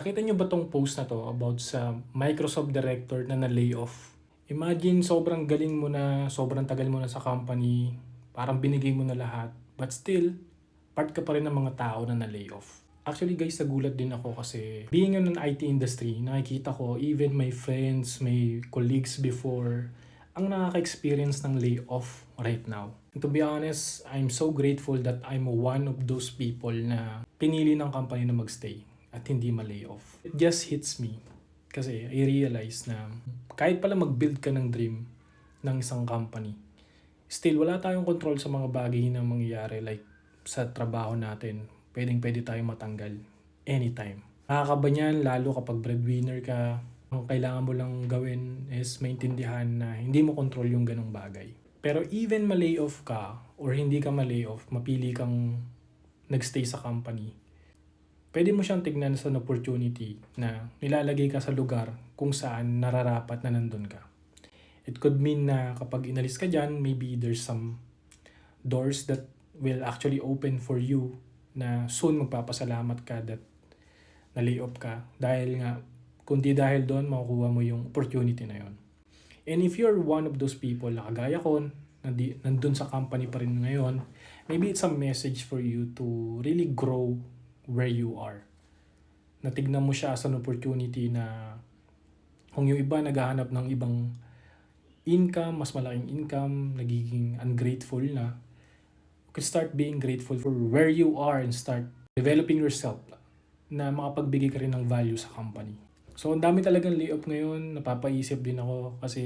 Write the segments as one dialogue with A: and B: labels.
A: Nakita niyo ba 'tong post na 'to about sa Microsoft director na na-layoff? Imagine sobrang galing mo na, sobrang tagal mo na sa company, parang binigay mo na lahat, but still, part ka pa rin ng mga tao na na-layoff. Actually guys, nagulat din ako kasi being in an IT industry, nakikita ko even my friends, my colleagues before, ang nakaka-experience ng layoff right now. And to be honest, I'm so grateful that I'm one of those people na pinili ng company na magstay at hindi ma-layoff. It just hits me kasi I realize na kahit pala mag-build ka ng dream ng isang company, still wala tayong control sa mga bagay na mangyayari like sa trabaho natin. Pwedeng-pwede tayong matanggal anytime. Nakakaba niyan lalo kapag breadwinner ka. Ang kailangan mo lang gawin is maintindihan na hindi mo control yung ganong bagay. Pero even ma-layoff ka or hindi ka ma-layoff, mapili kang nagstay sa company, pwede mo siyang tignan sa an opportunity na nilalagay ka sa lugar kung saan nararapat na nandun ka. It could mean na kapag inalis ka dyan, maybe there's some doors that will actually open for you na soon magpapasalamat ka that na-layoff ka. Dahil nga, kundi dahil doon, makukuha mo yung opportunity na yon. And if you're one of those people na kagaya ko, nandun sa company pa rin ngayon, maybe it's a message for you to really grow where you are. Natignan mo siya as an opportunity na kung yung iba naghahanap ng ibang income, mas malaking income, nagiging ungrateful na, you can start being grateful for where you are and start developing yourself na makapagbigay ka rin ng value sa company. So, ang dami talagang layoff ngayon. Napapaisip din ako kasi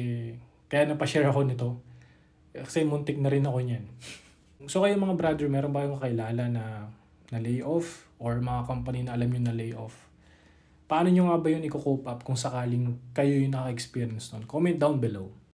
A: kaya napashare ako nito. Kasi muntik na rin ako niyan. So, kayo mga brother, meron ba kayong kakilala na layoff or mga company na alam nyo na layoff? Paano nyo nga ba yun i-cope up kung sakaling kayo yung naka-experience nun? Comment down below.